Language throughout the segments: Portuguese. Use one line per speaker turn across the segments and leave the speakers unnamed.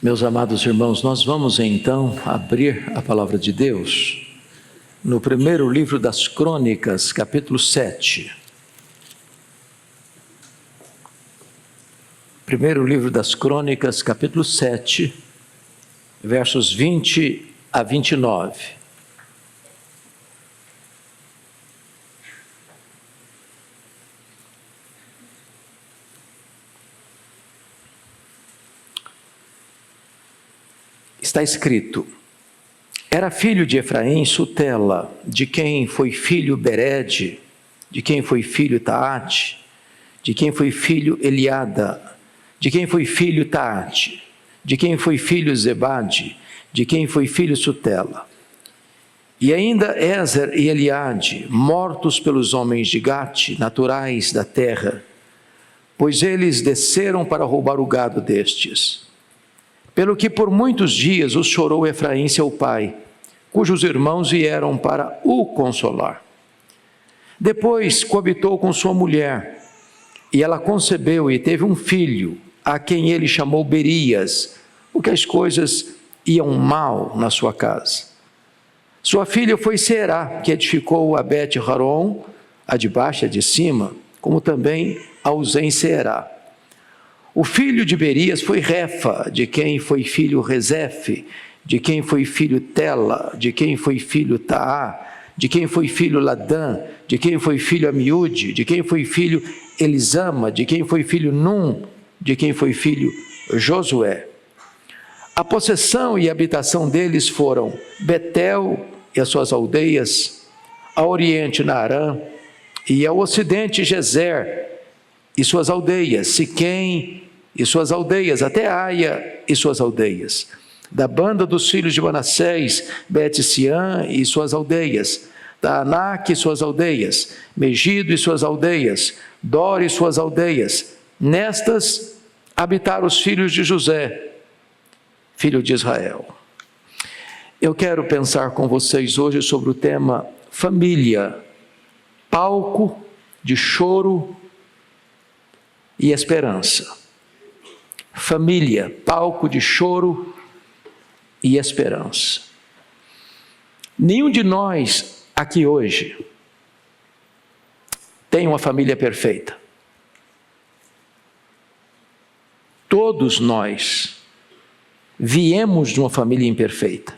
Meus amados irmãos, nós vamos então abrir a palavra de Deus no primeiro livro das Crônicas, capítulo 7. Primeiro livro das Crônicas, capítulo 7, versos 20 a 29. Está escrito: era filho de Efraim Sutela, de quem foi filho Bered, de quem foi filho Taate, de quem foi filho Eliada, de quem foi filho Taate, de quem foi filho Zebade, de quem foi filho Sutela. E ainda Ézer e Eliade, mortos pelos homens de Gate, naturais da terra, pois eles desceram para roubar o gado destes. Pelo que por muitos dias os chorou Efraim seu pai, cujos irmãos vieram para o consolar. Depois coabitou com sua mulher, e ela concebeu e teve um filho, a quem ele chamou Berias, porque as coisas iam mal na sua casa. Sua filha foi Será, que edificou a Bet-Haron, a de baixo e a de cima, como também a Uzem-Será. O filho de Berias foi Refa, de quem foi filho Rezefe, de quem foi filho Tela, de quem foi filho Taá, de quem foi filho Ladã, de quem foi filho Amiúde, de quem foi filho Elisama, de quem foi filho Num, de quem foi filho Josué. A possessão e a habitação deles foram Betel e as suas aldeias, ao oriente Naarã, e ao ocidente Gezer e suas aldeias, Siquém e suas aldeias, até Aia e suas aldeias. Da banda dos filhos de Manassés, Bet-Siã e suas aldeias, da Anak e suas aldeias, Megido e suas aldeias, Dor e suas aldeias. Nestas habitaram os filhos de José, filho de Israel. Eu quero pensar com vocês hoje sobre o tema família, palco de choro e esperança. Família, palco de choro e esperança. Nenhum de nós aqui hoje tem uma família perfeita. Todos nós viemos de uma família imperfeita.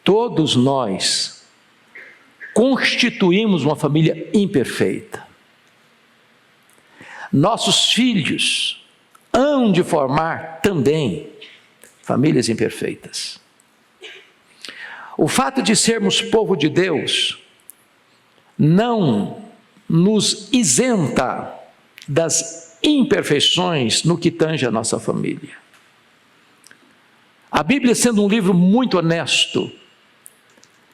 Todos nós constituímos uma família imperfeita. Nossos filhos hão de formar também famílias imperfeitas. O fato de sermos povo de Deus não nos isenta das imperfeições no que tange a nossa família. A Bíblia, sendo um livro muito honesto,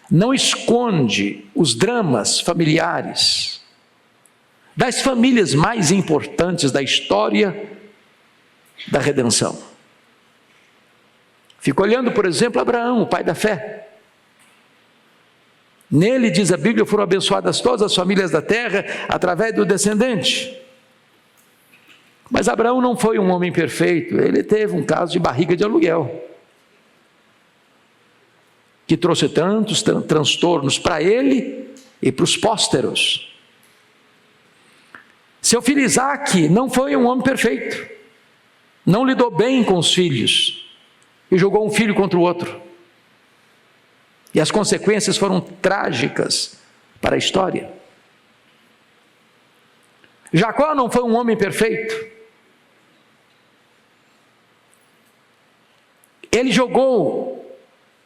não esconde os dramas familiares das famílias mais importantes da história da redenção. Fico olhando, por exemplo, Abraão, o pai da fé. Nele, diz a Bíblia, foram abençoadas todas as famílias da terra através do descendente. Mas Abraão não foi um homem perfeito, ele teve um caso de barriga de aluguel, que trouxe tantos transtornos para ele e para os pósteros. Seu filho Isaque não foi um homem perfeito, não lidou bem com os filhos, e jogou um filho contra o outro. E as consequências foram trágicas para a história. Jacó não foi um homem perfeito. Ele jogou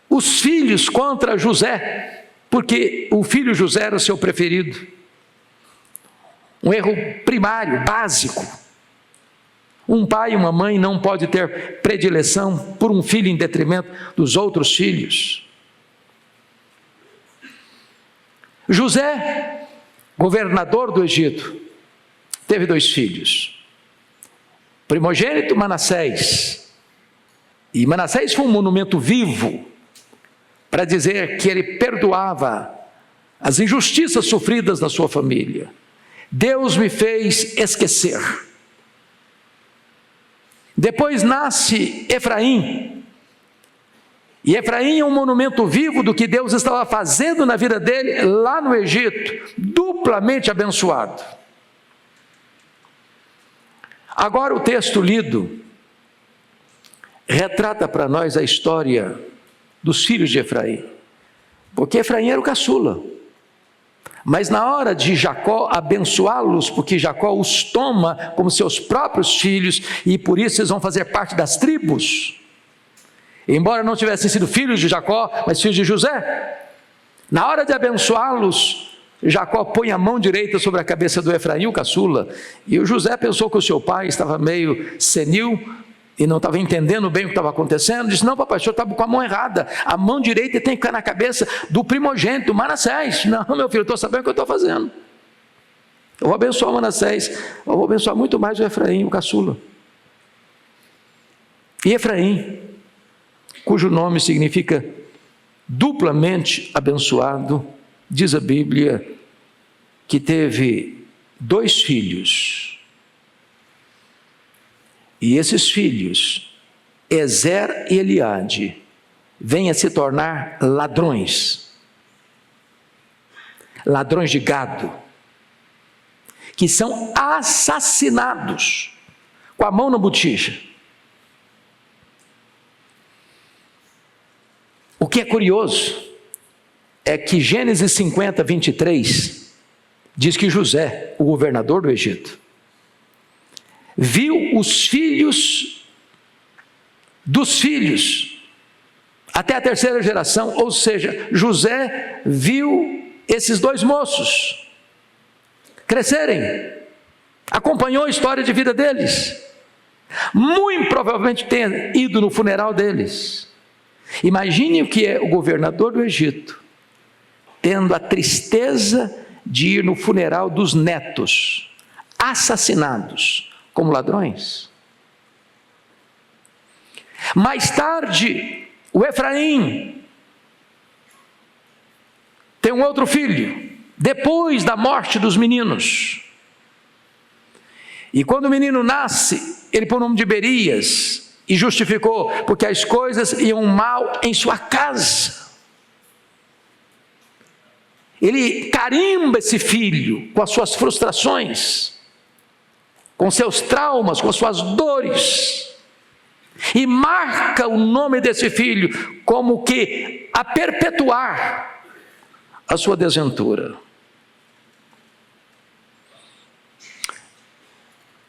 os filhos contra José, porque o filho José era o seu preferido. Um erro primário, básico. Um pai e uma mãe não podem ter predileção por um filho em detrimento dos outros filhos. José, governador do Egito, teve 2 filhos. Primogênito Manassés. E Manassés foi um monumento vivo para dizer que ele perdoava as injustiças sofridas na sua família. Deus me fez esquecer. Depois nasce Efraim. E Efraim é um monumento vivo do que Deus estava fazendo na vida dele lá no Egito, duplamente abençoado. Agora o texto lido retrata para nós a história dos filhos de Efraim, porque Efraim era o caçula. Mas na hora de Jacó abençoá-los, porque Jacó os toma como seus próprios filhos, e por isso eles vão fazer parte das tribos, embora não tivessem sido filhos de Jacó, mas filhos de José, na hora de abençoá-los, Jacó põe a mão direita sobre a cabeça do Efraim, o caçula, e o José pensou que o seu pai estava meio senil, e não estava entendendo bem o que estava acontecendo, disse: não, papai, o senhor estava com a mão errada, a mão direita tem que ficar na cabeça do primogênito, Manassés. Não, meu filho, eu estou sabendo o que eu estou fazendo, eu vou abençoar o Manassés, eu vou abençoar muito mais o Efraim, o caçula. E Efraim, cujo nome significa duplamente abençoado, diz a Bíblia que teve 2 filhos, e esses filhos, Ezer e Eliade, vêm a se tornar ladrões de gado, que são assassinados com a mão na botija. O que é curioso é que Gênesis 50, 23, diz que José, o governador do Egito, viu os filhos dos filhos, até a 3ª geração, ou seja, José viu esses 2 moços crescerem, acompanhou a história de vida deles, muito provavelmente tenha ido no funeral deles. Imagine o que é o governador do Egito, tendo a tristeza de ir no funeral dos netos, assassinados como ladrões. Mais tarde, o Efraim tem um outro filho, depois da morte dos meninos. E quando o menino nasce, ele põe o nome de Berias, e justificou, porque as coisas iam mal em sua casa. Ele carimba esse filho com as suas frustrações, com seus traumas, com suas dores, e marca o nome desse filho como que a perpetuar a sua desventura.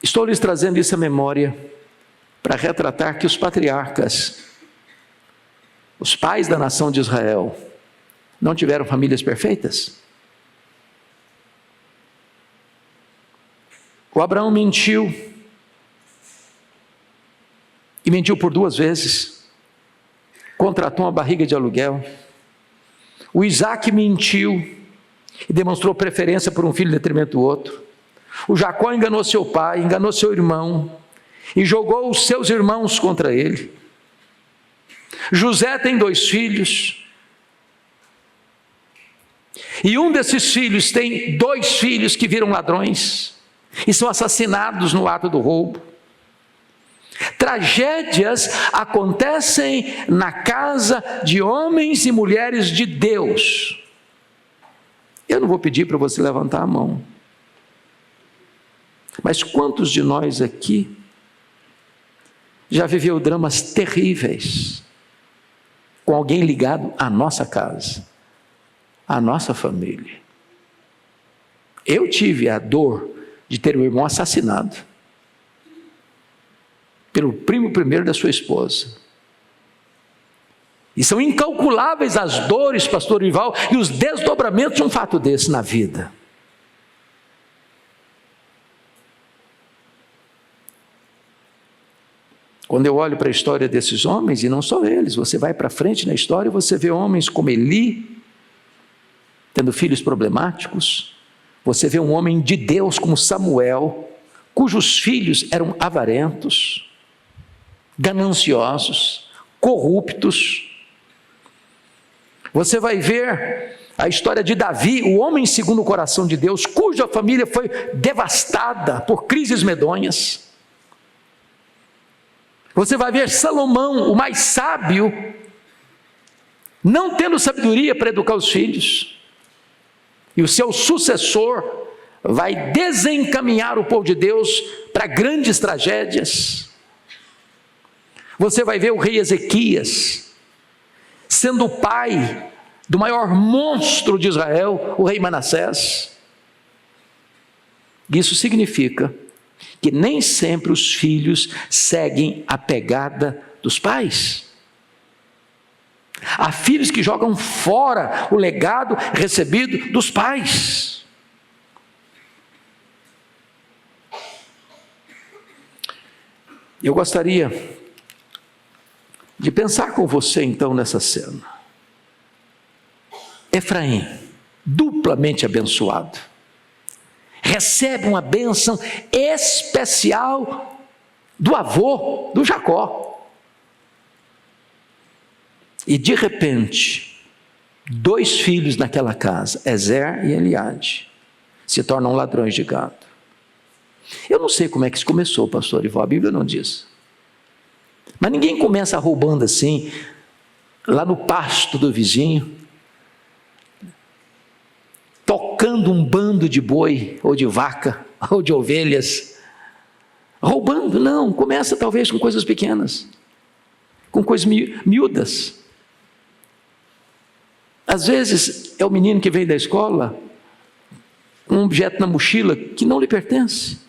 Estou lhes trazendo isso à memória para retratar que os patriarcas, os pais da nação de Israel, não tiveram famílias perfeitas. O Abraão mentiu, e mentiu por 2 vezes, contratou uma barriga de aluguel. O Isaac mentiu e demonstrou preferência por um filho em detrimento do outro. O Jacó enganou seu pai, enganou seu irmão, e jogou os seus irmãos contra ele. José tem 2 filhos, e um desses filhos tem 2 filhos que viram ladrões, e são assassinados no ato do roubo. Tragédias acontecem na casa de homens e mulheres de Deus. Eu não vou pedir para você levantar a mão, mas quantos de nós aqui já viveu dramas terríveis com alguém ligado à nossa casa, à nossa família? Eu tive a dor de ter um irmão assassinado pelo primo primeiro da sua esposa. E são incalculáveis as dores, pastor Ival, e os desdobramentos de um fato desse na vida. Quando eu olho para a história desses homens, e não só eles, você vai para frente na história e você vê homens como Eli, tendo filhos problemáticos. Você vê um homem de Deus como Samuel, cujos filhos eram avarentos, gananciosos, corruptos. Você vai ver a história de Davi, o homem segundo o coração de Deus, cuja família foi devastada por crises medonhas. Você vai ver Salomão, o mais sábio, não tendo sabedoria para educar os filhos. E o seu sucessor vai desencaminhar o povo de Deus para grandes tragédias. Você vai ver o rei Ezequias sendo o pai do maior monstro de Israel, o rei Manassés. Isso significa que nem sempre os filhos seguem a pegada dos pais. Há filhos que jogam fora o legado recebido dos pais. Eu gostaria de pensar com você então nessa cena. Efraim, duplamente abençoado, recebe uma bênção especial do avô, do Jacó. E de repente, 2 filhos naquela casa, Ezer e Eliade, se tornam ladrões de gado. Eu não sei como é que isso começou, pastor Ivo, a Bíblia não diz. Mas ninguém começa roubando assim, lá no pasto do vizinho, tocando um bando de boi, ou de vaca, ou de ovelhas, roubando, não, começa talvez com coisas pequenas, com coisas miúdas. Às vezes é o menino que vem da escola, um objeto na mochila que não lhe pertence.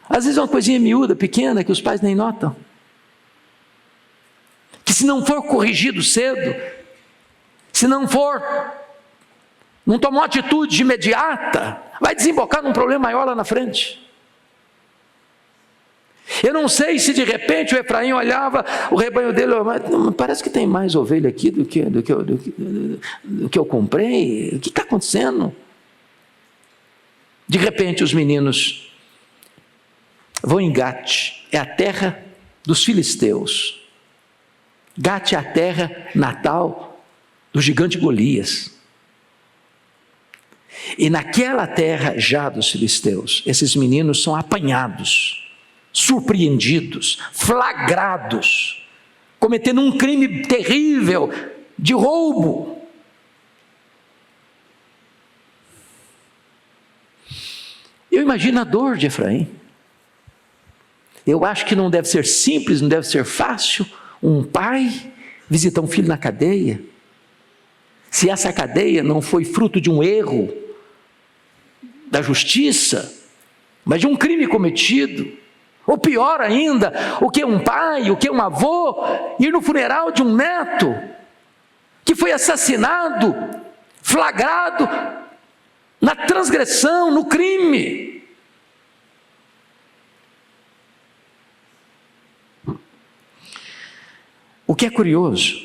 Às vezes é uma coisinha miúda, pequena, que os pais nem notam. Que se não for corrigido cedo, se não tomar uma atitude imediata, vai desembocar num problema maior lá na frente. Eu não sei se de repente o Efraim olhava o rebanho dele, parece que tem mais ovelha aqui do que eu comprei, o que está acontecendo? De repente os meninos vão em Gate, é a terra dos filisteus. Gate é a terra natal do gigante Golias. E naquela terra já dos filisteus, esses meninos são apanhados, surpreendidos, flagrados, cometendo um crime terrível de roubo. Eu imagino a dor de Efraim. Eu acho que não deve ser simples, não deve ser fácil um pai visitar um filho na cadeia. Se essa cadeia não foi fruto de um erro da justiça, mas de um crime cometido, ou pior ainda, o que um pai, o que um avô, ir no funeral de um neto, que foi assassinado, flagrado, na transgressão, no crime. O que é curioso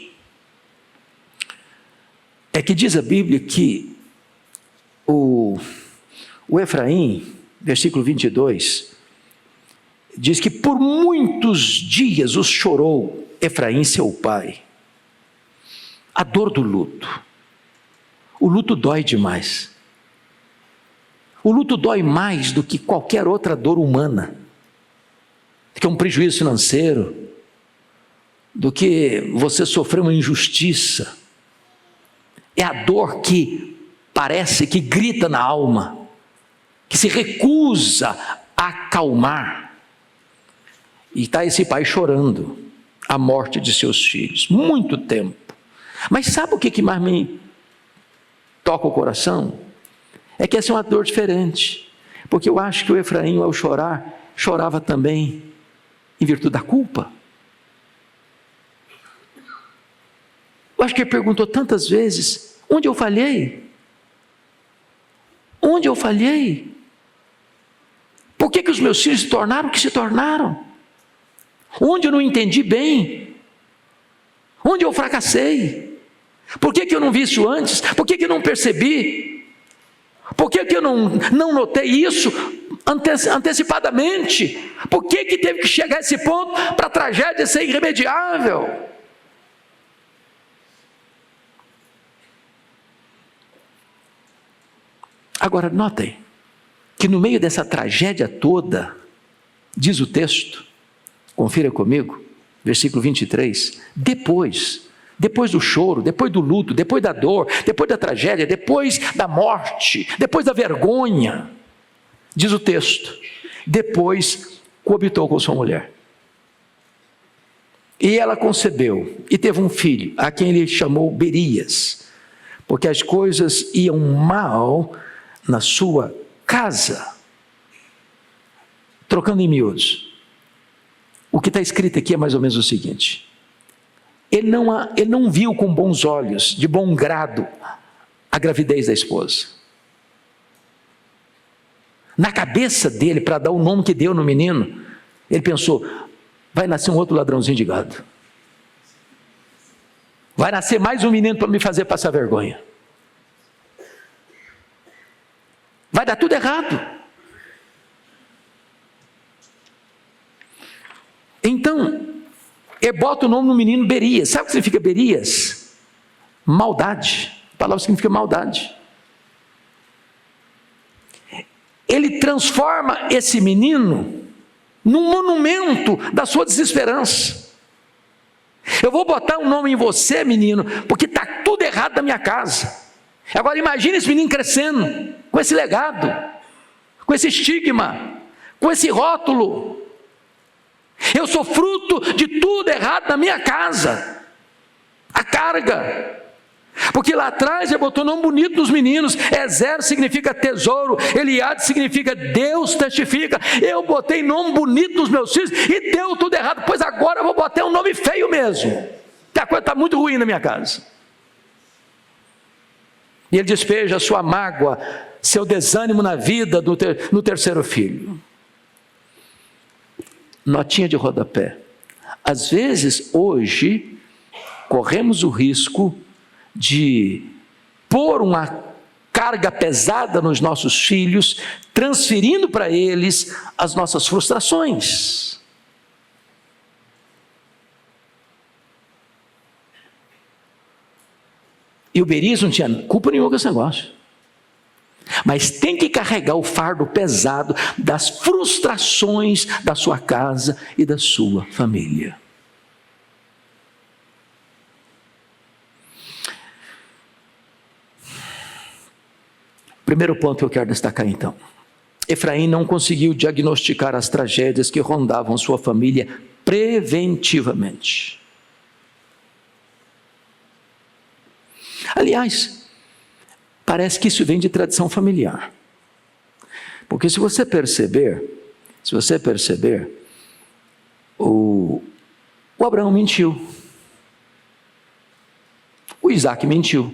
é que diz a Bíblia que o Efraim, versículo 22, diz que por muitos dias os chorou Efraim, seu pai. A dor do luto. O luto dói demais. O luto dói mais do que qualquer outra dor humana, do que um prejuízo financeiro, do que você sofrer uma injustiça. É a dor que parece que grita na alma, que se recusa a acalmar. E está esse pai chorando a morte de seus filhos, muito tempo. Mas sabe o que mais me toca o coração? É que essa é uma dor diferente, porque eu acho que o Efraim, ao chorar, chorava também em virtude da culpa. Eu acho que ele perguntou tantas vezes: onde eu falhei? Onde eu falhei? Por que os meus filhos se tornaram o que se tornaram? Onde eu não entendi bem? Onde eu fracassei? Por que eu não vi isso antes? Por que eu não percebi? Por que eu não notei isso antecipadamente? Por que teve que chegar a esse ponto para a tragédia ser irremediável? Agora, notem que no meio dessa tragédia toda, diz o texto, Confira comigo, versículo 23. Depois do choro, depois do luto, depois da dor, depois da tragédia, depois da morte, depois da vergonha, diz o texto, depois coabitou com sua mulher. E ela concebeu e teve um filho, a quem ele chamou Berias, porque as coisas iam mal na sua casa. Trocando em miúdos, o que está escrito aqui é mais ou menos o seguinte: ele não viu com bons olhos, de bom grado, a gravidez da esposa. Na cabeça dele, para dar o nome que deu no menino, ele pensou: vai nascer um outro ladrãozinho de gado. Vai nascer mais um menino para me fazer passar vergonha. Vai dar tudo errado. Então, ele bota o nome no menino Berias. Sabe o que significa Berias? Maldade. A palavra significa maldade. Ele transforma esse menino num monumento da sua desesperança. Eu vou botar um nome em você, menino, porque está tudo errado na minha casa. Agora imagine esse menino crescendo, com esse legado, com esse estigma, com esse rótulo. Eu sou fruto de tudo errado na minha casa. A carga. Porque lá atrás ele botou nome bonito nos meninos. Ezer significa tesouro. Eliade significa Deus testifica. Eu botei nome bonito nos meus filhos e deu tudo errado. Pois agora eu vou botar um nome feio mesmo. Que a coisa está muito ruim na minha casa. E ele despeja a sua mágoa, seu desânimo na vida no terceiro filho. Notinha de rodapé. Às vezes, hoje, corremos o risco de pôr uma carga pesada nos nossos filhos, transferindo para eles as nossas frustrações. E o Berias não tinha culpa nenhuma com esse negócio. Mas tem que carregar o fardo pesado das frustrações da sua casa e da sua família. Primeiro ponto que eu quero destacar então. Efraim não conseguiu diagnosticar as tragédias que rondavam sua família preventivamente. Aliás, parece que isso vem de tradição familiar. Porque se você perceber, o Abraão mentiu. O Isaac mentiu.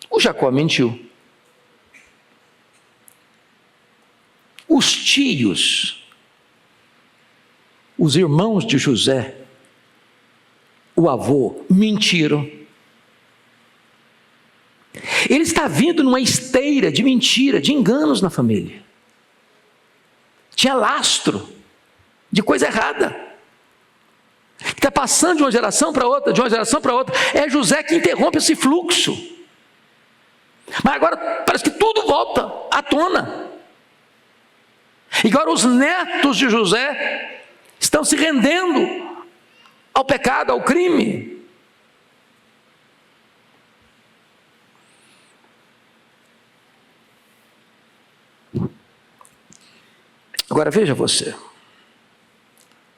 O Jacó mentiu. Os tios, os irmãos de José, o avô, mentiram. Ele está vindo numa esteira de mentira, de enganos na família. Tinha lastro de coisa errada. Está passando de uma geração para outra, de uma geração para outra. É José que interrompe esse fluxo. Mas agora parece que tudo volta à tona. E agora os netos de José estão se rendendo ao pecado, ao crime. Agora veja você,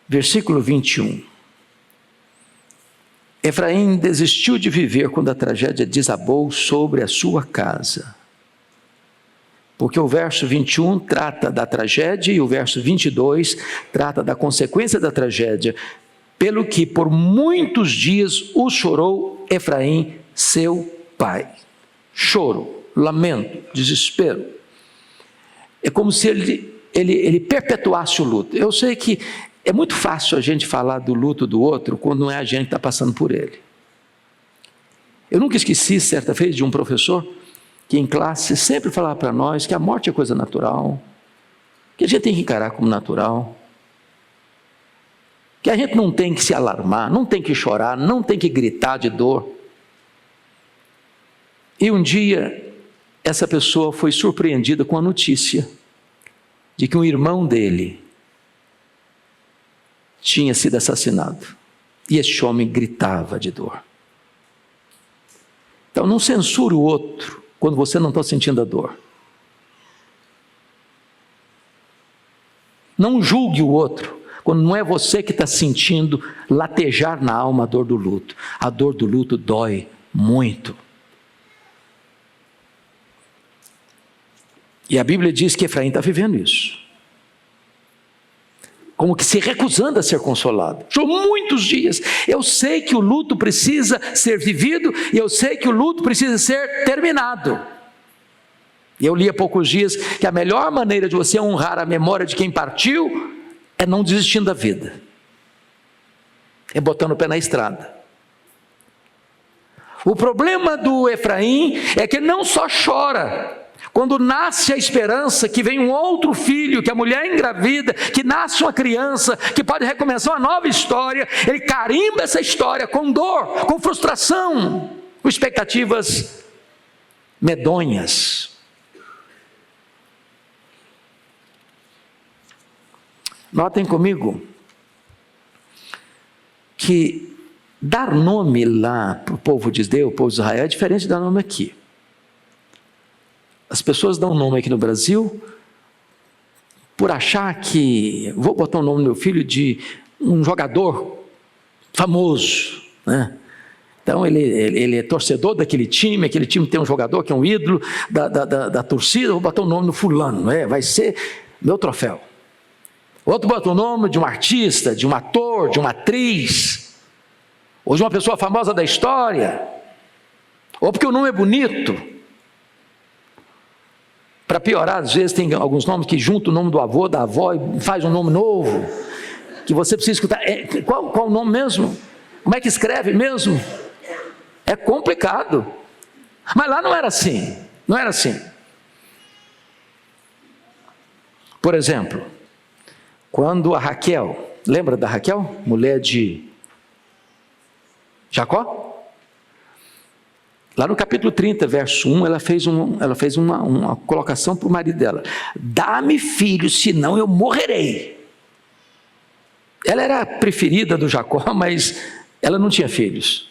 versículo 21. Efraim desistiu de viver quando a tragédia desabou sobre a sua casa. Porque o verso 21 trata da tragédia e o verso 22 trata da consequência da tragédia. Pelo que por muitos dias o chorou Efraim, seu pai. Choro, lamento, desespero. É como se ele perpetuasse o luto. Eu sei que é muito fácil a gente falar do luto do outro quando não é a gente que está passando por ele. Eu nunca esqueci, certa vez, de um professor que em classe sempre falava para nós que a morte é coisa natural, que a gente tem que encarar como natural, que a gente não tem que se alarmar, não tem que chorar, não tem que gritar de dor. E um dia, essa pessoa foi surpreendida com a notícia de que um irmão dele tinha sido assassinado. E este homem gritava de dor. Então não censure o outro quando você não está sentindo a dor. Não julgue o outro quando não é você que está sentindo latejar na alma a dor do luto. A dor do luto dói muito. E a Bíblia diz que Efraim está vivendo isso. Como que se recusando a ser consolado. Por muitos dias. Eu sei que o luto precisa ser vivido e eu sei que o luto precisa ser terminado. E eu li há poucos dias que a melhor maneira de você honrar a memória de quem partiu é não desistindo da vida. É botando o pé na estrada. O problema do Efraim é que ele não só chora quando nasce a esperança que vem um outro filho, que a mulher engravida, que nasce uma criança, que pode recomeçar uma nova história. Ele carimba essa história com dor, com frustração, com expectativas medonhas. Notem comigo que dar nome lá para o povo de Deus, o povo de Israel, é diferente de dar nome aqui. As pessoas dão nome aqui no Brasil por achar que, vou botar o nome do meu filho de um jogador famoso, né? Então ele é torcedor daquele time, aquele time tem um jogador que é um ídolo da torcida, vou botar o nome no fulano, vai ser meu troféu. Outro bota o nome de um artista, de um ator, de uma atriz, ou de uma pessoa famosa da história, ou porque o nome é bonito. Para piorar, às vezes tem alguns nomes que juntam o nome do avô, da avó e faz um nome novo, que você precisa escutar. Qual o nome mesmo? Como é que escreve mesmo? É complicado. Mas lá não era assim. Não era assim. Por exemplo, quando a Raquel, lembra da Raquel? Mulher de Jacó? Lá no capítulo 30, verso 1, ela fez uma colocação para o marido dela: dá-me filhos, senão eu morrerei. Ela era a preferida do Jacó, mas ela não tinha filhos.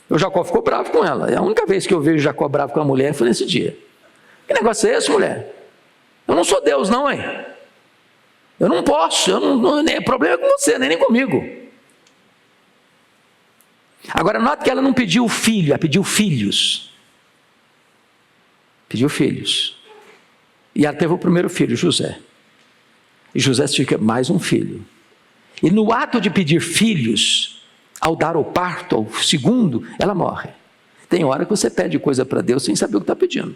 O Jacó ficou bravo com ela. É a única vez que eu vejo Jacó bravo com a mulher foi nesse dia. Que negócio é esse, mulher? Eu não sou Deus não, hein? Eu não posso, o problema é com você, nem comigo. Agora, note que ela não pediu filho, ela pediu filhos. Pediu filhos. E ela teve o primeiro filho, José. E José fica mais um filho. E no ato de pedir filhos, ao dar o parto, ao segundo, ela morre. Tem hora que você pede coisa para Deus sem saber o que está pedindo.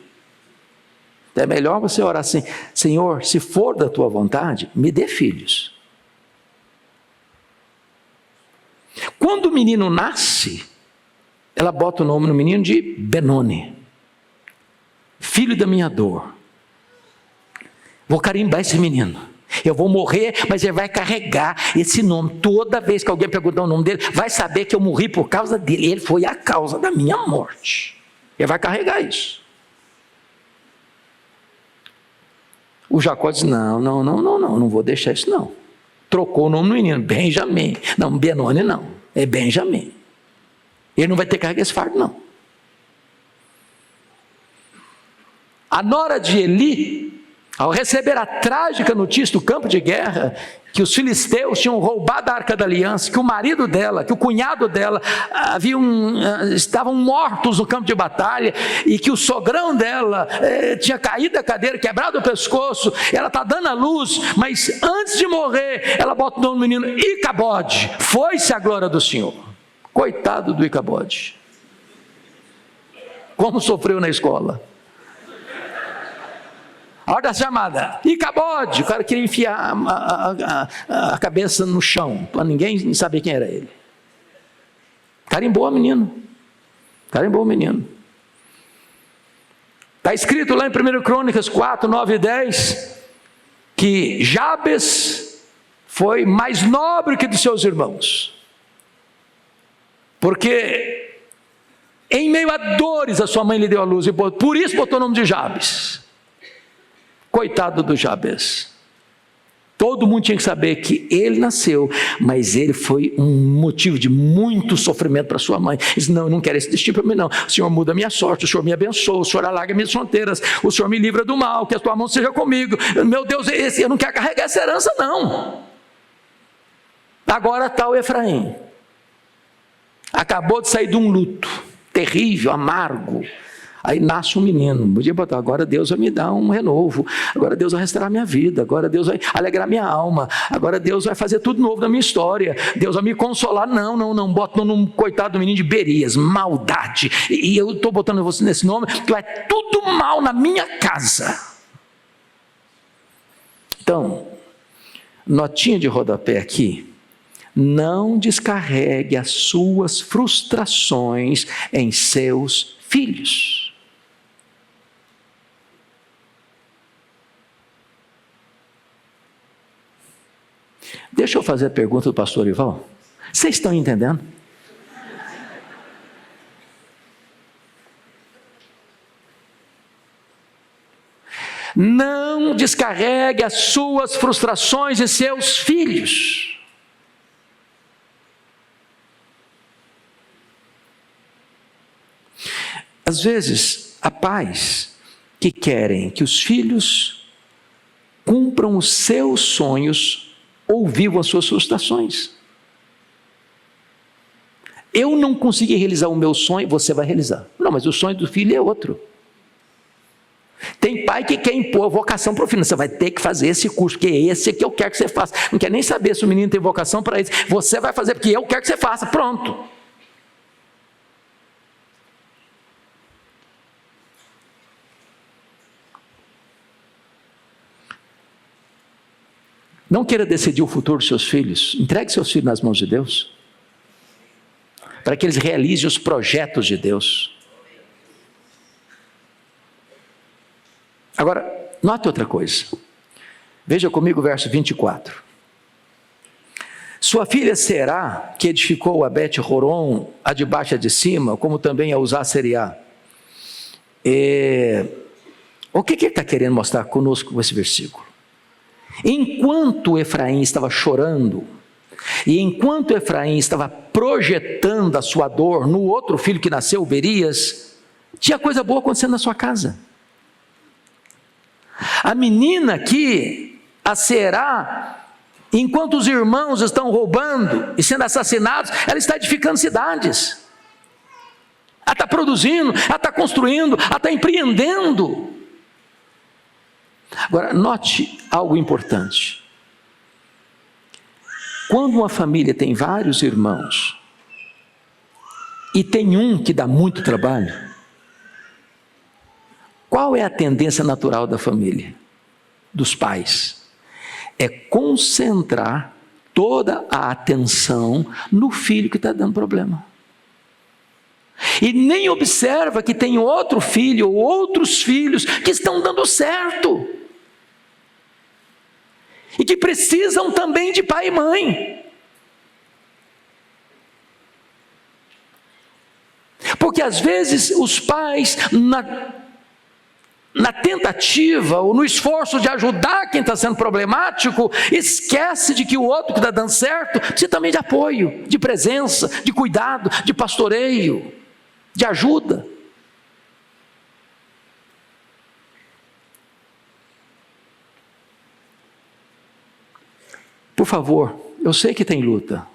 Então é melhor você orar assim: Senhor, se for da tua vontade, me dê filhos. Quando o menino nasce, ela bota o nome no menino de Benoni, filho da minha dor. Vou carimbar esse menino. Eu vou morrer, mas ele vai carregar esse nome. Toda vez que alguém perguntar o nome dele, vai saber que eu morri por causa dele. Ele foi a causa da minha morte. Ele vai carregar isso. O Jacó diz: não vou deixar isso não. Trocou o nome do menino, Benjamim. Não, Benoni não, é Benjamim. Ele não vai ter que carregar esse fardo não. A nora de Eli, ao receber a trágica notícia do campo de guerra, que os filisteus tinham roubado a Arca da Aliança, que o marido dela, que o cunhado dela estavam mortos no campo de batalha, e que o sogrão dela tinha caído da cadeira, quebrado o pescoço, ela está dando a luz, mas antes de morrer, ela bota o nome do menino Icabode. Foi-se a glória do Senhor. Coitado do Icabode. Como sofreu na escola. A hora da chamada, Icabode, o cara queria enfiar a cabeça no chão, para ninguém saber quem era ele. Carimbou o menino. Está escrito lá em 1 Crônicas 4, 9 e 10, que Jabes foi mais nobre que dos seus irmãos, porque em meio a dores a sua mãe lhe deu a luz, e por isso botou o nome de Jabes. Coitado do Jabes. Todo mundo tinha que saber que ele nasceu, mas ele foi um motivo de muito sofrimento para sua mãe. Ele disse: não, eu não quero esse destino para mim não. O Senhor muda a minha sorte, o Senhor me abençoa, o Senhor alarga minhas fronteiras, o Senhor me livra do mal, que a tua mão seja comigo. Meu Deus, eu não quero carregar essa herança não. Agora está o Efraim. Acabou de sair de um luto terrível, amargo. Aí nasce um menino, podia botar: agora Deus vai me dar um renovo, agora Deus vai restaurar minha vida, agora Deus vai alegrar minha alma, agora Deus vai fazer tudo novo na minha história, Deus vai me consolar. Não, bota num coitado do menino de Berias, maldade, e eu estou botando você nesse nome, que vai tudo mal na minha casa. Então, notinha de rodapé aqui: não descarregue as suas frustrações em seus filhos. Deixa eu fazer a pergunta do pastor Ival. Vocês estão entendendo? Não descarregue as suas frustrações em seus filhos. Às vezes, há pais que querem que os filhos cumpram os seus sonhos ou vivam as suas frustrações. Eu não consegui realizar o meu sonho, você vai realizar. Não, mas o sonho do filho é outro. Tem pai que quer impor a vocação para o filho: você vai ter que fazer esse curso, porque esse é que eu quero que você faça. Não quer nem saber se o menino tem vocação para isso. Você vai fazer porque eu quero que você faça, pronto. Não queira decidir o futuro dos seus filhos. Entregue seus filhos nas mãos de Deus, para que eles realizem os projetos de Deus. Agora, note outra coisa. Veja comigo o verso 24. Sua filha Será, que edificou a Bet-Horon, a de baixo e a de cima, como também a Uzá Seriá. O que ele está querendo mostrar conosco com esse versículo? Enquanto Efraim estava chorando, e enquanto Efraim estava projetando a sua dor no outro filho que nasceu, Berias, tinha coisa boa acontecendo na sua casa. A menina aqui, a Será, enquanto os irmãos estão roubando e sendo assassinados, ela está edificando cidades. Ela está produzindo, ela está construindo, ela está empreendendo. Agora, note algo importante. Quando uma família tem vários irmãos e tem um que dá muito trabalho, qual é a tendência natural da família, dos pais? É concentrar toda a atenção no filho que está dando problema. E nem observa que tem outro filho ou outros filhos que estão dando certo. E que precisam também de pai e mãe. Porque às vezes os pais, na tentativa ou no esforço de ajudar quem está sendo problemático, esquece de que o outro que está dando certo precisa também de apoio, de presença, de cuidado, de pastoreio, de ajuda. Por favor, eu sei que tem luta,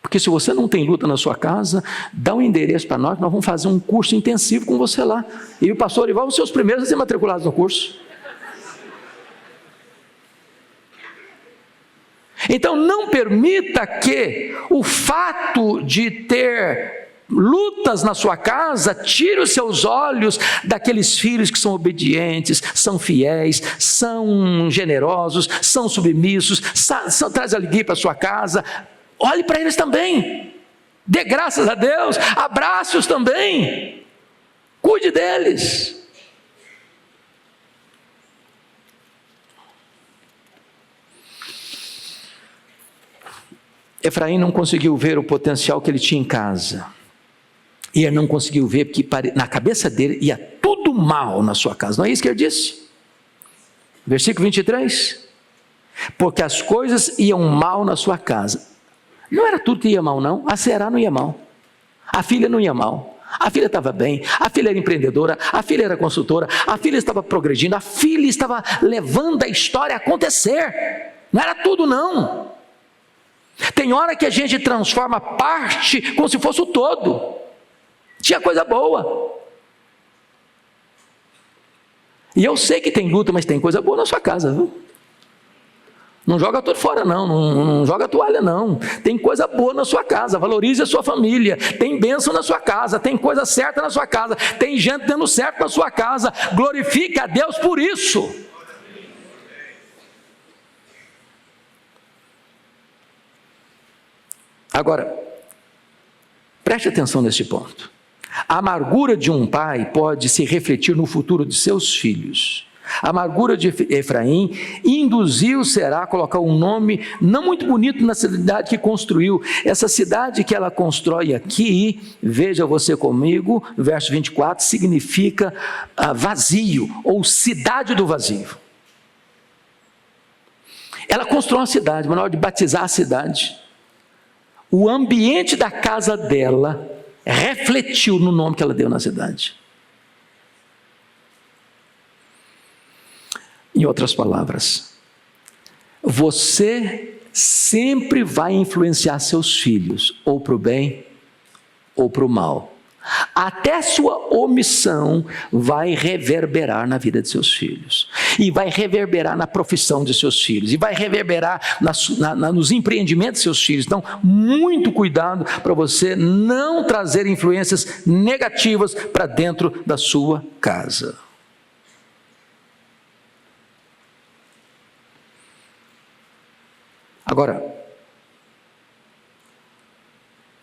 porque se você não tem luta na sua casa, dá um endereço para nós vamos fazer um curso intensivo com você lá. E o pastor Ival, os seus primeiros a ser matriculados no curso. Então não permita que o fato de ter lutas na sua casa tire os seus olhos daqueles filhos que são obedientes, são fiéis, são generosos, são submissos, traz alegria para a sua casa. Olhe para eles também, dê graças a Deus, abrace-os também, cuide deles. Efraim não conseguiu ver o potencial que ele tinha em casa. E ele não conseguiu ver porque na cabeça dele ia tudo mal na sua casa. Não é isso que ele disse? Versículo 23. porque as coisas iam mal na sua casa. Não era tudo que ia mal, não. A Será não ia mal. A filha não ia mal. A filha estava bem, a filha era empreendedora, a filha era consultora, a filha estava progredindo, a filha estava levando a história a acontecer. Não era tudo, não. Tem hora que a gente transforma parte como se fosse o todo. Tinha coisa boa. E eu sei que tem luta, mas tem coisa boa na sua casa, viu? Não joga tudo fora, não joga toalha, não. Tem coisa boa na sua casa, valorize a sua família. Tem bênção na sua casa, tem coisa certa na sua casa, tem gente dando certo na sua casa. Glorifique a Deus por isso. Agora, preste atenção nesse ponto. A amargura de um pai pode se refletir no futuro de seus filhos. A amargura de Efraim induziu Será a colocar um nome não muito bonito na cidade que construiu. Essa cidade que ela constrói aqui, veja você comigo, no verso 24, significa vazio, ou cidade do vazio. Ela constrói uma cidade, mas na hora de batizar a cidade, o ambiente da casa dela refletiu no nome que ela deu na cidade. Em outras palavras, você sempre vai influenciar seus filhos, ou para o bem, ou para o mal. Até sua omissão vai reverberar na vida de seus filhos, e vai reverberar na profissão de seus filhos, e vai reverberar nos empreendimentos de seus filhos. Então, muito cuidado para você não trazer influências negativas para dentro da sua casa. Agora,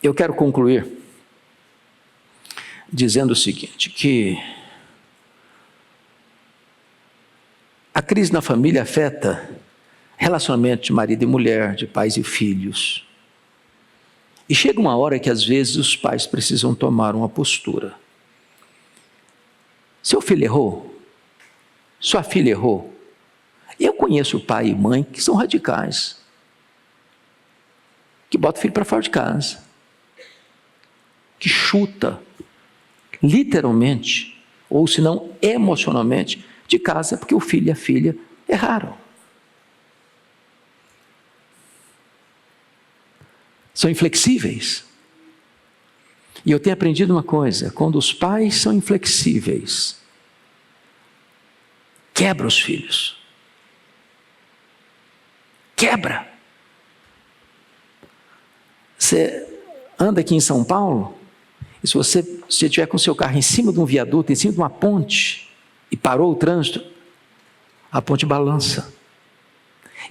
eu quero concluir dizendo o seguinte, que a crise na família afeta relacionamento de marido e mulher, de pais e filhos. E chega uma hora que às vezes os pais precisam tomar uma postura. Seu filho errou? Sua filha errou? Eu conheço pai e mãe que são radicais, que bota o filho para fora de casa, que chuta, literalmente, ou se não emocionalmente, de casa, porque o filho e a filha erraram. São inflexíveis. E eu tenho aprendido uma coisa, quando os pais são inflexíveis, quebra os filhos. Quebra. Você anda aqui em São Paulo, e se você estiver com o seu carro em cima de um viaduto, em cima de uma ponte, e parou o trânsito, a ponte balança.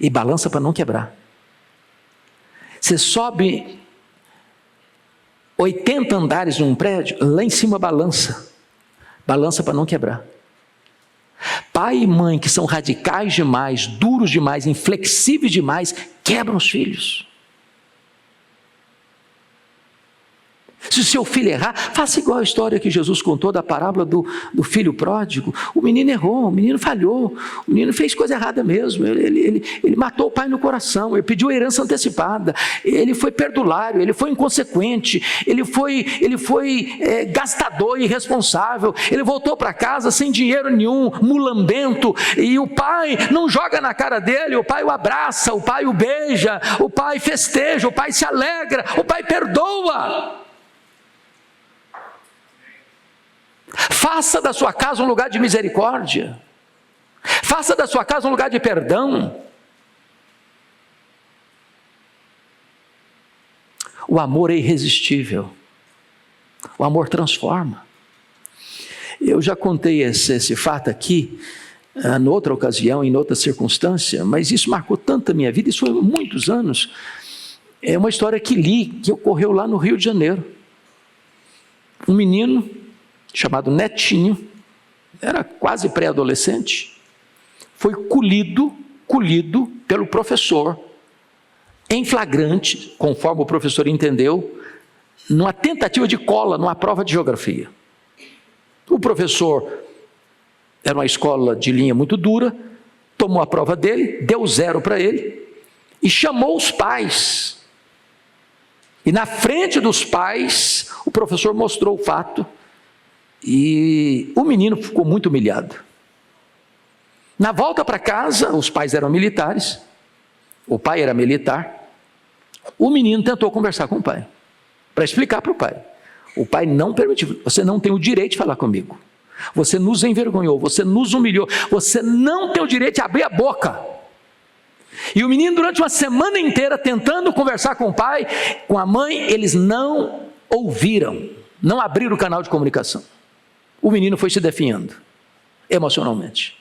E balança para não quebrar. Você sobe 80 andares num prédio, lá em cima balança. Balança para não quebrar. Pai e mãe que são radicais demais, duros demais, inflexíveis demais, quebram os filhos. Se o seu filho errar, faça igual a história que Jesus contou da parábola do filho pródigo. O menino errou, o menino falhou, o menino fez coisa errada mesmo, ele matou o pai no coração, ele pediu a herança antecipada, ele foi perdulário, ele foi inconsequente, ele foi gastador e irresponsável, ele voltou para casa sem dinheiro nenhum, mulambento, e o pai não joga na cara dele, o pai o abraça, o pai o beija, o pai festeja, o pai se alegra, o pai perdoa. Faça da sua casa um lugar de misericórdia. Faça da sua casa um lugar de perdão. O amor é irresistível. O amor transforma. Eu já contei esse fato aqui, em outra ocasião, em outra circunstância, mas isso marcou tanto a minha vida, isso foi há muitos anos. É uma história que ocorreu lá no Rio de Janeiro. Um menino chamado Netinho, era quase pré-adolescente, foi colhido pelo professor, em flagrante, conforme o professor entendeu, numa tentativa de cola, numa prova de geografia. O professor era uma escola de linha muito dura, tomou a prova dele, deu 0 para ele, e chamou os pais. E na frente dos pais, o professor mostrou o fato, e o menino ficou muito humilhado. Na volta para casa, os pais eram militares, o pai era militar, o menino tentou conversar com o pai, para explicar para o pai. O pai não permitiu, você não tem o direito de falar comigo, você nos envergonhou, você nos humilhou, você não tem o direito de abrir a boca. E o menino, durante uma semana inteira, tentando conversar com o pai, com a mãe, eles não ouviram, não abriram o canal de comunicação. O menino foi se definhando, emocionalmente.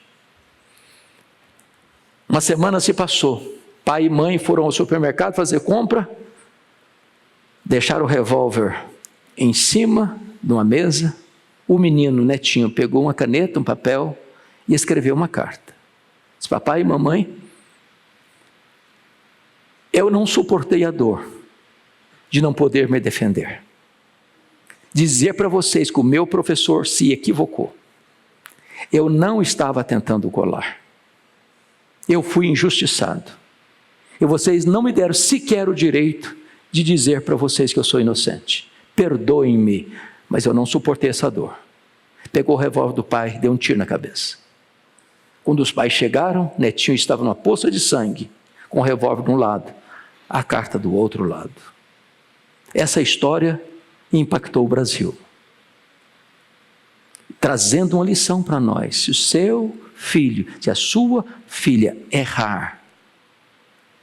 Uma semana se passou, pai e mãe foram ao supermercado fazer compra, deixaram o revólver em cima de uma mesa, o menino, netinho, pegou uma caneta, um papel e escreveu uma carta. Disse: papai e mamãe, eu não suportei a dor de não poder me defender. Dizer para vocês que o meu professor se equivocou. Eu não estava tentando colar. Eu fui injustiçado. E vocês não me deram sequer o direito de dizer para vocês que eu sou inocente. Perdoem-me, mas eu não suportei essa dor. Pegou o revólver do pai, deu um tiro na cabeça. Quando os pais chegaram, netinho estava numa poça de sangue, com o revólver de um lado, a carta do outro lado. Essa história impactou o Brasil, trazendo uma lição para nós. Se o seu filho, se a sua filha errar,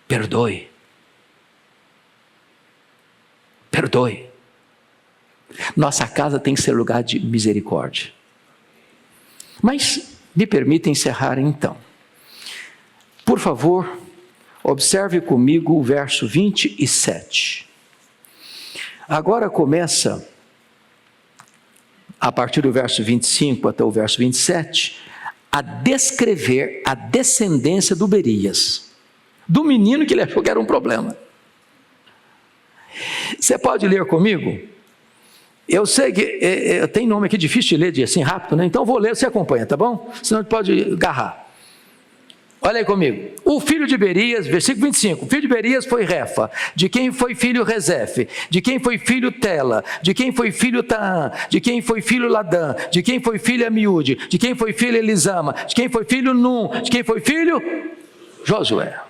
perdoe. Perdoe. Nossa casa tem que ser lugar de misericórdia. Mas me permita encerrar então. Por favor, observe comigo o verso 27. Agora começa, a partir do verso 25 até o verso 27, a descrever a descendência do Berias, do menino que ele achou que era um problema. Você pode ler comigo? Eu sei que tem nome aqui difícil de ler assim rápido, né? Então eu vou ler, você acompanha, tá bom? Senão pode agarrar. Olha aí comigo. O filho de Berias, versículo 25. O filho de Berias foi Refa. De quem foi filho Rezefe? De quem foi filho Tela? De quem foi filho Taã? De quem foi filho Ladã? De quem foi filho Amiúde? De quem foi filho Elisama? De quem foi filho Num? De quem foi filho Josué.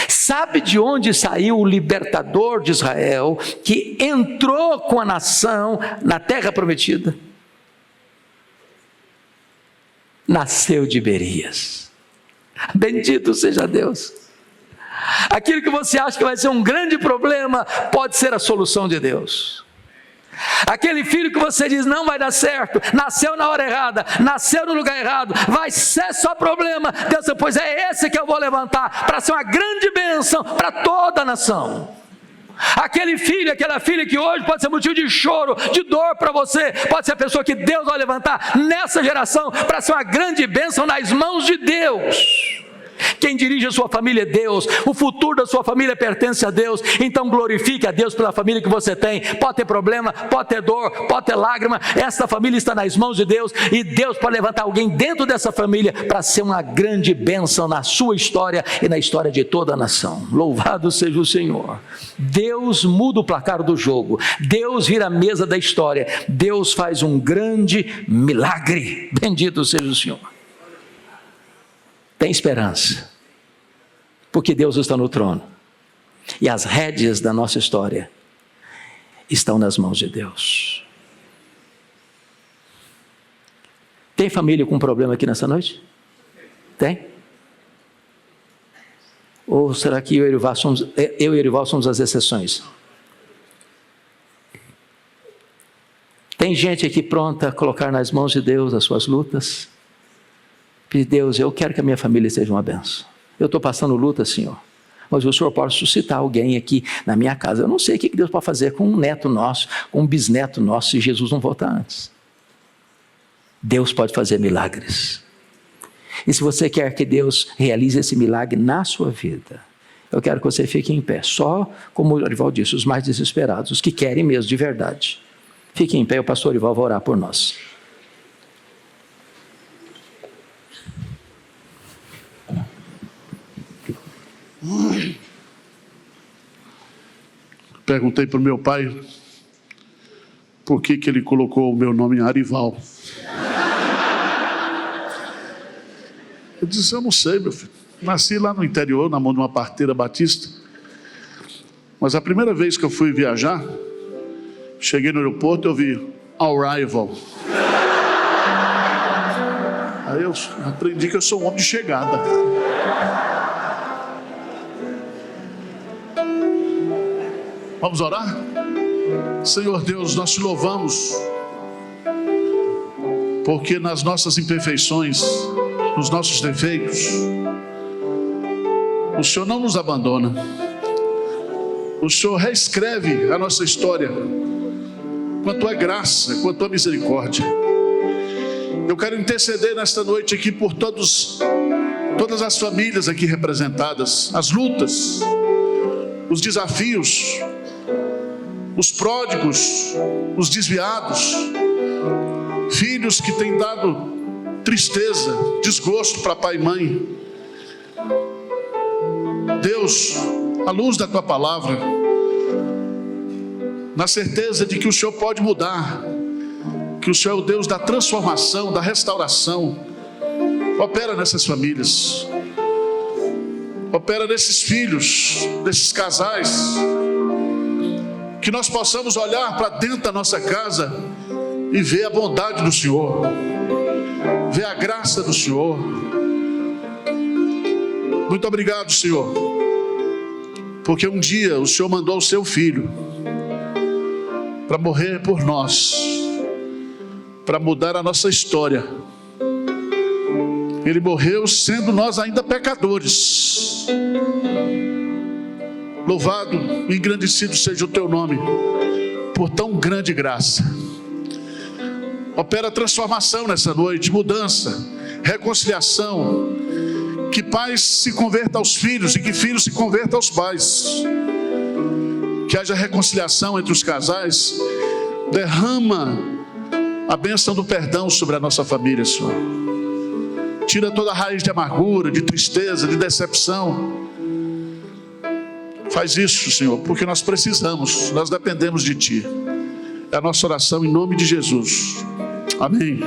Sabe de onde saiu o libertador de Israel, que entrou com a nação na terra prometida? Nasceu de Berias. Bendito seja Deus. Aquilo que você acha que vai ser um grande problema, pode ser a solução de Deus. Aquele filho que você diz não vai dar certo, nasceu na hora errada, nasceu no lugar errado, vai ser só problema. Deus diz: pois é esse que eu vou levantar para ser uma grande bênção para toda a nação. Aquele filho, aquela filha que hoje pode ser motivo de choro, de dor para você, pode ser a pessoa que Deus vai levantar nessa geração para ser uma grande bênção nas mãos de Deus. Quem dirige a sua família é Deus, o futuro da sua família pertence a Deus, então glorifique a Deus pela família que você tem. Pode ter problema, pode ter dor, pode ter lágrima, essa família está nas mãos de Deus, e Deus pode levantar alguém dentro dessa família para ser uma grande bênção na sua história e na história de toda a nação. Louvado seja o Senhor. Deus muda o placar do jogo, Deus vira a mesa da história, Deus faz um grande milagre. Bendito seja o Senhor. Tem esperança, porque Deus está no trono, e as rédeas da nossa história estão nas mãos de Deus. Tem família com problema aqui nessa noite? Tem? Ou será que eu e Erival somos as exceções? Tem gente aqui pronta a colocar nas mãos de Deus as suas lutas? Pedir: Deus, eu quero que a minha família seja uma bênção. Eu estou passando luta, Senhor, mas o Senhor pode suscitar alguém aqui na minha casa. Eu não sei o que Deus pode fazer com um neto nosso, com um bisneto nosso, se Jesus não voltar antes. Deus pode fazer milagres. E se você quer que Deus realize esse milagre na sua vida, eu quero que você fique em pé. Só, como o Orival disse, os mais desesperados, os que querem mesmo de verdade. Fique em pé, o pastor Orival vai orar por nós.
Perguntei para o meu pai por que ele colocou o meu nome em Arival. Eu disse, eu não sei, meu filho. Nasci lá no interior, na mão de uma parteira batista. Mas a primeira vez que eu fui viajar, cheguei no aeroporto e ouvi Arrival. Aí eu aprendi que eu sou um homem de chegada. Vamos orar? Senhor Deus, nós te louvamos, porque nas nossas imperfeições, nos nossos defeitos, o Senhor não nos abandona. O Senhor reescreve a nossa história com a tua graça, com a tua misericórdia. Eu quero interceder nesta noite aqui por todas as famílias aqui representadas, as lutas, os desafios, os pródigos, os desviados, filhos que têm dado tristeza, desgosto para pai e mãe. Deus, à luz da tua palavra, na certeza de que o Senhor pode mudar, que o Senhor é o Deus da transformação, da restauração, opera nessas famílias, opera nesses filhos, nesses casais, que nós possamos olhar para dentro da nossa casa e ver a bondade do Senhor, ver a graça do Senhor. Muito obrigado, Senhor, porque um dia o Senhor mandou o seu Filho para morrer por nós, para mudar a nossa história. Ele morreu sendo nós ainda pecadores. Louvado e engrandecido seja o teu nome, por tão grande graça. Opera transformação nessa noite, mudança, reconciliação. Que pais se convertam aos filhos e que filhos se convertam aos pais. Que haja reconciliação entre os casais. Derrama a bênção do perdão sobre a nossa família, Senhor. Tira toda a raiz de amargura, de tristeza, de decepção. Faz isso, Senhor, porque nós precisamos, nós dependemos de Ti. É a nossa oração em nome de Jesus. Amém.